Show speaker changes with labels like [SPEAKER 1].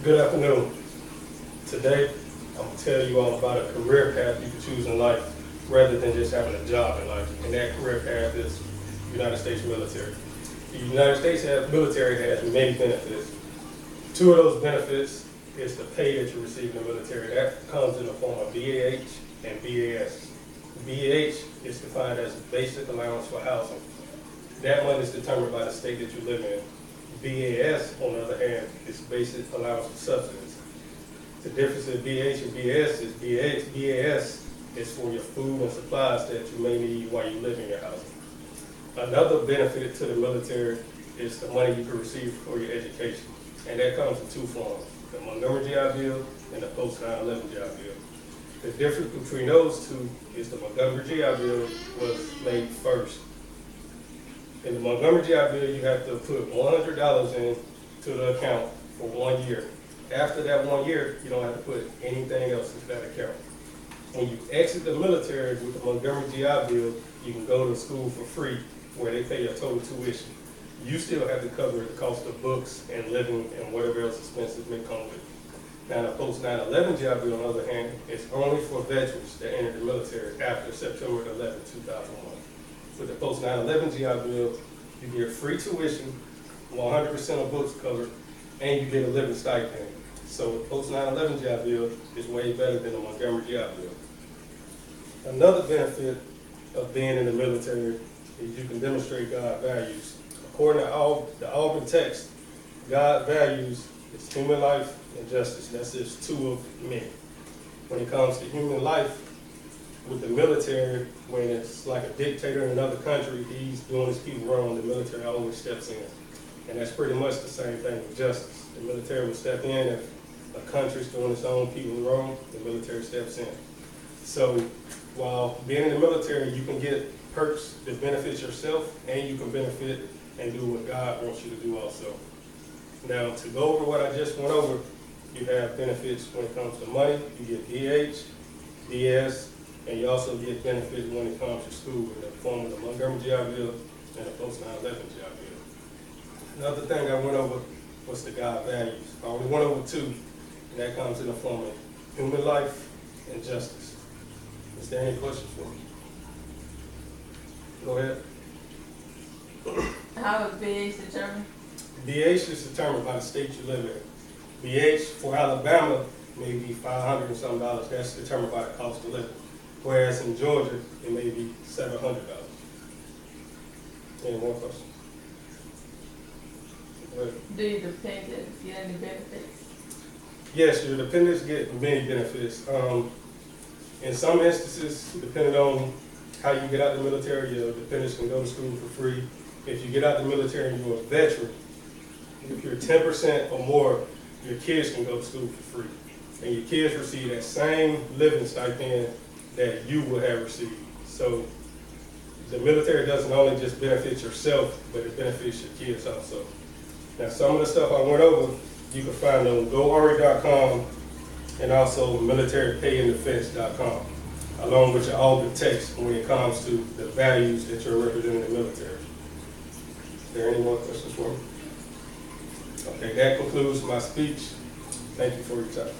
[SPEAKER 1] Good afternoon. Today, I'm going to tell you all about a career path you can choose in life rather than just having a job in life. And that career path is United States military. The United States military has many benefits. Two of those benefits is the pay that you receive in the military. That comes in the form of BAH and BAS. BAH is defined as basic allowance for housing. That money is determined by the state that you live in. BAS, on the other hand, is basic allowance for subsistence. The difference in BAH and BAS is BAS is for your food and supplies that you may need while you live in your house. Another benefit to the military is the money you can receive for your education. And that comes in two forms, the Montgomery GI Bill and the post 9/11 GI Bill. The difference between those two is the Montgomery GI Bill was made first. In the Montgomery GI Bill, you have to put $100 in to the account for 1 year. After that 1 year, you don't have to put anything else into that account. When you exit the military with the Montgomery GI Bill, you can go to school for free where they pay your total tuition. You still have to cover the cost of books and living and whatever else expenses may come with it. Now, the post 9/11 GI Bill, on the other hand, is only for veterans that entered the military after September 11, 2001. With the post 9/11 GI Bill, you get free tuition, 100% of books covered, and you get a living stipend. So the post 9/11 GI Bill is way better than the Montgomery GI Bill. Another benefit of being in the military is you can demonstrate God values. According to the Auburn text, God values is human life and justice. That's just two of many. When it comes to human life, with the military, when it's like a dictator in another country, he's doing his people wrong, the military always steps in. And that's pretty much the same thing with justice. The military will step in if a country's doing its own people wrong, the military steps in. So while being in the military, you can get perks that benefit yourself, and you can benefit and do what God wants you to do also. Now, to go over what I just went over, you have benefits when it comes to money. You get BH, BS, and you also get benefits when it comes to school in the form of the Montgomery GI Bill and the post 9/11 GI Bill. Another thing I went over was the God values. I only went over two, and that comes in the form of human life and justice. Is there any questions for me? Go ahead.
[SPEAKER 2] How is BH determined?
[SPEAKER 1] BH is determined by the state you live in. BH for Alabama may be $500 and some dollars. That's determined by the cost of living. Whereas in Georgia, it may be $700. Any more questions? Go ahead.
[SPEAKER 2] Do your dependents get any benefits?
[SPEAKER 1] Yes, your dependents get many benefits. In some instances, depending on how you get out of the military, your dependents can go to school for free. If you get out of the military and you're a veteran, if you're 10% or more, your kids can go to school for free. And your kids receive that same living stipend that you will have received. So the military doesn't only just benefit yourself, but it benefits your kids also. Now, some of the stuff I went over, you can find on GoAri.com and also militarypayinddefense.com, along with your Auburn text when it comes to the values that you're representing in the military. Is there any more questions for me? Okay, that concludes my speech. Thank you for your time.